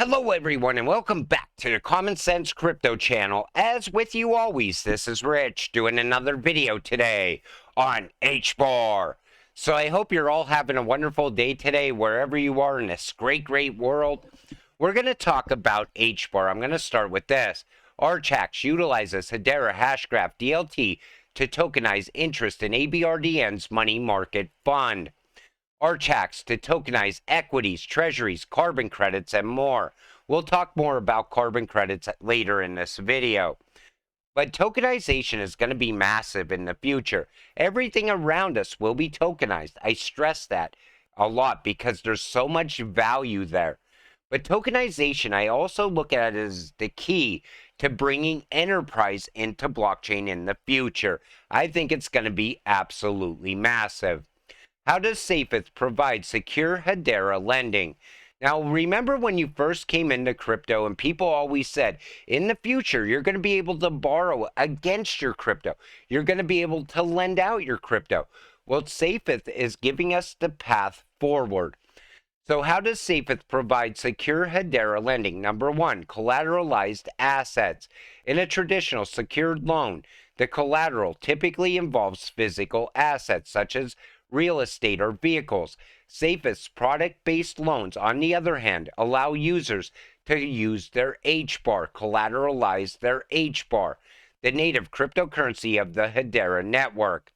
Hello, everyone, and welcome back to the Common Sense Crypto channel. As with you always, this is Rich doing another video today on Hbar. So I hope you're all having a wonderful day today, wherever you are in this great world. We're going to talk about Hbar. I'm going to start with this. Archax utilizes Hedera Hashgraph DLT to tokenize interest in ABRDN's money market fund. Archax to tokenize equities, treasuries, carbon credits, and more. We'll talk more about carbon credits later in this video. But tokenization is going to be massive in the future. Everything around us will be tokenized. I stress that a lot because there's so much value there. But tokenization, I also look at it as the key to bringing enterprise into blockchain in the future. I think it's going to be absolutely massive. How does Safeth provide secure Hedera lending? Now, remember when you first came into crypto and people always said, in the future, you're going to be able to borrow against your crypto. You're going to be able to lend out your crypto. Well, Safeth is giving us the path forward. So how does Safeth provide secure Hedera lending? Number one, collateralized assets. In a traditional secured loan, the collateral typically involves physical assets such as real estate or vehicles. Safeth's product-based loans, on the other hand, allow users to use their Hbar, collateralize their Hbar, the native cryptocurrency of the Hedera network.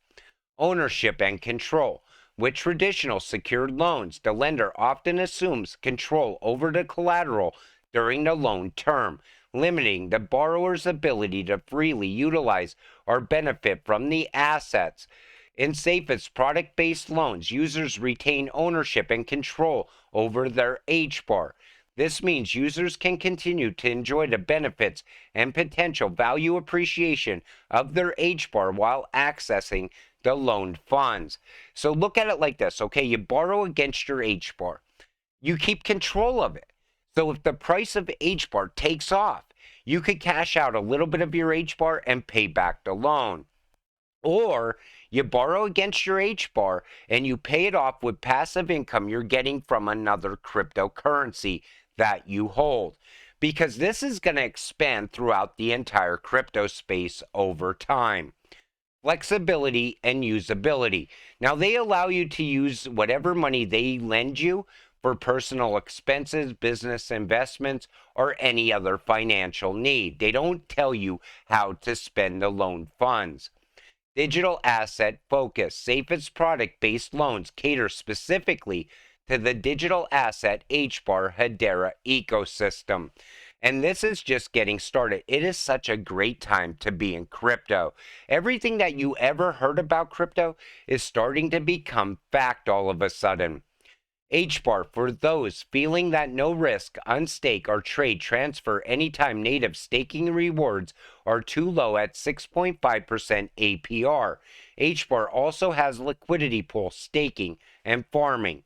Ownership and control. With traditional secured loans, the lender often assumes control over the collateral during the loan term, limiting the borrower's ability to freely utilize or benefit from the assets. In Safeth's product-based loans, users retain ownership and control over their Hbar. This means users can continue to enjoy the benefits and potential value appreciation of their Hbar while accessing the loaned funds. So look at it like this, okay? You borrow against your Hbar. You keep control of it. So if the price of Hbar takes off, you could cash out a little bit of your Hbar and pay back the loan. Or you borrow against your Hbar and you pay it off with passive income you're getting from another cryptocurrency that you hold. Because this is going to expand throughout the entire crypto space over time. Flexibility and usability. Now, they allow you to use whatever money they lend you for personal expenses, business investments, or any other financial need. They don't tell you how to spend the loan funds. Digital asset focus. Safest product-based loans cater specifically to the digital asset Hbar Hedera ecosystem. And this is just getting started. It is such a great time to be in crypto. Everything that you ever heard about crypto is starting to become fact all of a sudden. Hbar, for those feeling that no risk, unstake, or trade transfer anytime native staking rewards are too low at 6.5% APR. Hbar also has liquidity pool, staking, and farming.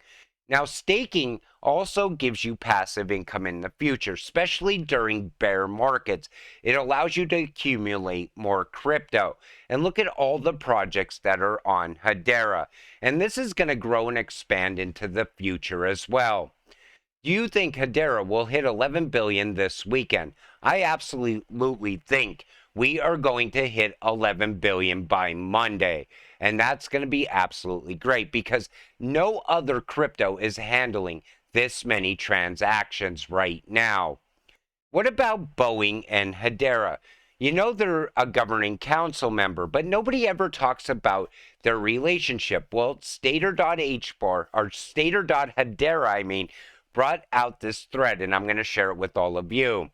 Now, staking also gives you passive income in the future, especially during bear markets. It allows you to accumulate more crypto. And look at all the projects that are on Hedera. And this is going to grow and expand into the future as well. Do you think Hedera will hit 11 billion this weekend? I absolutely think we are going to hit 11 billion by Monday. And that's going to be absolutely great because no other crypto is handling this many transactions right now. What about Boeing and Hedera? You know they're a governing council member, but nobody ever talks about their relationship. Well, Stater.Hbar, or Stater.Hedera, brought out this thread, and I'm going to share it with all of you.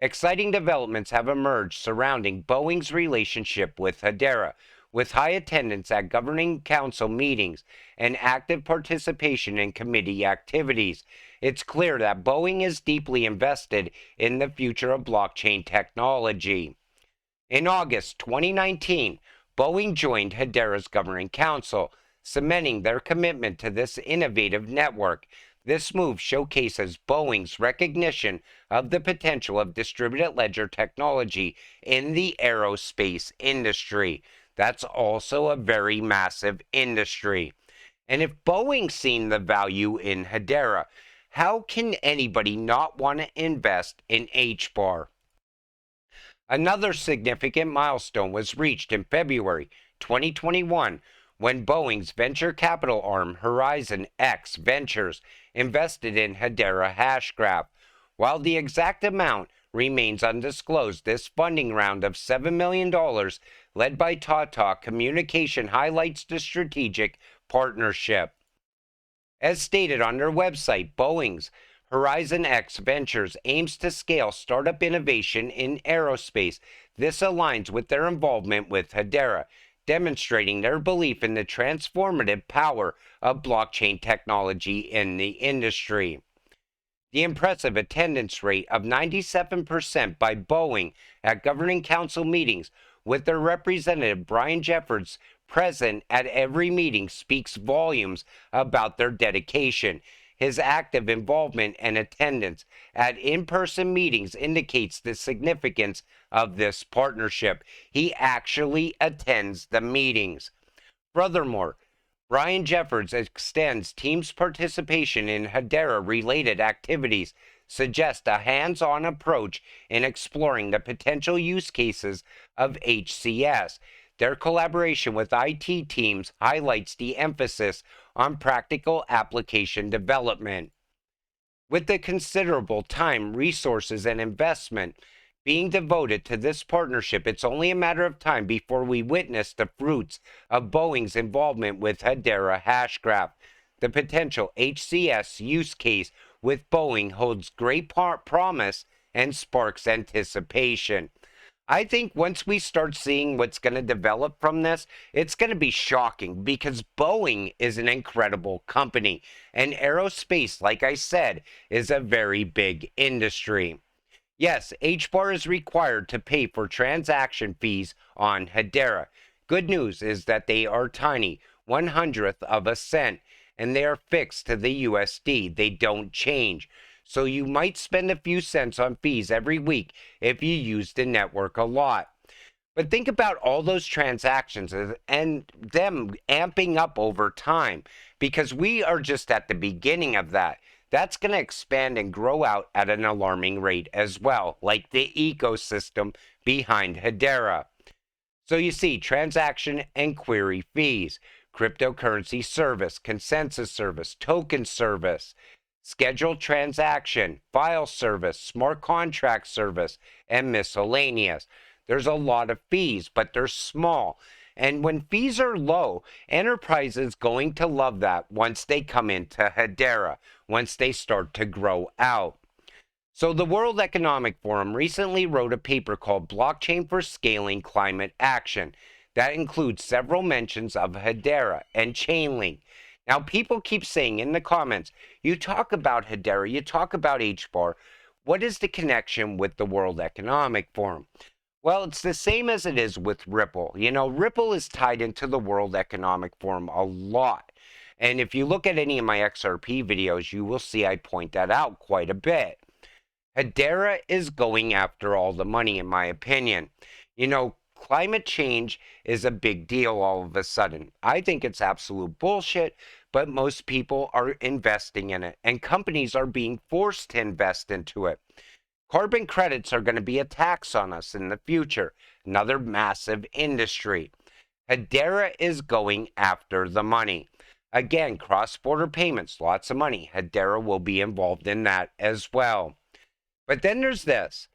Exciting developments have emerged surrounding Boeing's relationship with Hedera. With high attendance at governing council meetings and active participation in committee activities, it's clear that Boeing is deeply invested in the future of blockchain technology. In August 2019, Boeing joined Hedera's governing council, cementing their commitment to this innovative network. This move showcases Boeing's recognition of the potential of distributed ledger technology in the aerospace industry. That's also a very massive industry. And if Boeing's seen the value in Hedera, How can anybody not want to invest in Hbar? Another significant milestone was reached in February 2021 when Boeing's venture capital arm Horizon X Ventures invested in Hedera Hashgraph. While the exact amount remains undisclosed, this funding round of $7 million led by Tata Communication highlights the strategic partnership. As stated on their website, Boeing's Horizon X Ventures aims to scale startup innovation in aerospace. This aligns with their involvement with Hedera, demonstrating their belief in the transformative power of blockchain technology in the industry. The impressive attendance rate of 97% by Boeing at Governing Council meetings, with their representative Brian Jeffords present at every meeting, speaks volumes about their dedication. His active involvement and attendance at in-person meetings indicates the significance of this partnership. He actually attends the meetings. Furthermore, Brian Jeffords extends team's participation in Hedera-related activities, suggests a hands-on approach in exploring the potential use cases of HCS. Their collaboration with IT teams highlights the emphasis on practical application development. With the considerable time, resources, and investment being devoted to this partnership, it's only a matter of time before we witness the fruits of Boeing's involvement with Hedera Hashgraph. The potential HCS use case with Boeing holds great promise and sparks anticipation. I think once we start seeing what's going to develop from this, it's going to be shocking because Boeing is an incredible company, and aerospace, like I said, is a very big industry. Yes, Hbar is required to pay for transaction fees on Hedera. Good news is that they are tiny, 1/100th of a cent, and they are fixed to the USD. They don't change. So you might spend a few cents on fees every week if you use the network a lot. But think about all those transactions and them amping up over time, because we are just at the beginning of that. That's going to expand and grow out at an alarming rate as well, like the ecosystem behind Hedera. So you see, transaction and query fees, cryptocurrency service, consensus service, token service, scheduled transaction, file service, smart contract service, and miscellaneous. There's a lot of fees, but they're small. And when fees are low, enterprises going to love that once they come into Hedera, once they start to grow out. So the World Economic Forum recently wrote a paper called Blockchain for Scaling Climate Action that includes several mentions of Hedera and Chainlink. Now, people keep saying in the comments, you talk about Hedera, you talk about Hbar. What is the connection with the World Economic Forum? Well, it's the same as it is with Ripple. You know, Ripple is tied into the World Economic Forum a lot. And if you look at any of my XRP videos, you will see I point that out quite a bit. Hedera is going after all the money, in my opinion. You know, climate change is a big deal all of a sudden. I think it's absolute bullshit, but most people are investing in it, and companies are being forced to invest into it. Carbon credits are going to be a tax on us in the future, another massive industry. Hedera is going after the money. Again, cross-border payments, lots of money. Hedera will be involved in that as well. But then there's this.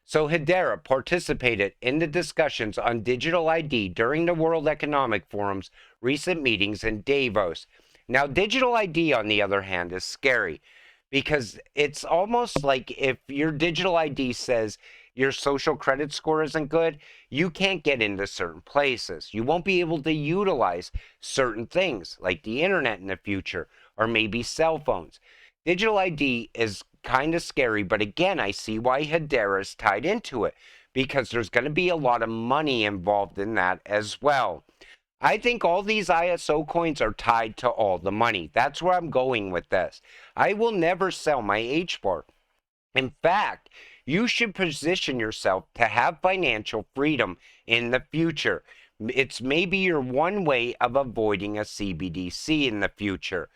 So Hedera participated in the discussions on digital ID during the World Economic Forum's recent meetings in Davos. Now, digital ID, on the other hand, is scary because it's almost like if your digital ID says your social credit score isn't good, you can't get into certain places. You won't be able to utilize certain things like the internet in the future or maybe cell phones. Digital ID is kind of scary, but again, I see why Hedera is tied into it because there's going to be a lot of money involved in that as well. I think all these ISO coins are tied to all the money. That's where I'm going with this. I will never sell my Hbar. In fact, you should position yourself to have financial freedom in the future. It's maybe your one way of avoiding a CBDC in the future.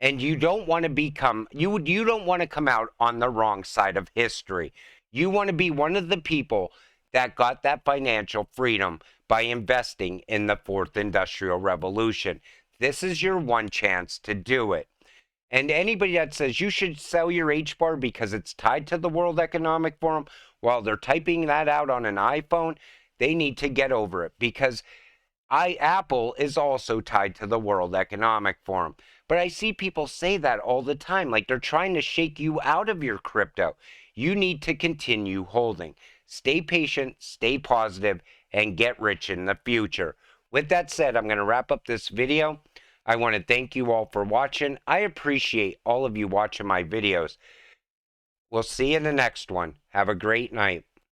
And you don't want to become you don't want to come out on the wrong side of history. You want to be one of the people that got that financial freedom by investing in the fourth industrial revolution. This is your one chance to do it. And anybody that says you should sell your HBAR because it's tied to the World Economic Forum while they're typing that out on an iPhone, they need to get over it, because Apple is also tied to the World Economic Forum. But I see people say that all the time, like they're trying to shake you out of your crypto. You need to continue holding. Stay patient, stay positive, and get rich in the future. With that said, I'm going to wrap up this video. I want to thank you all for watching. I appreciate all of you watching my videos. We'll see you in the next one. Have a great night.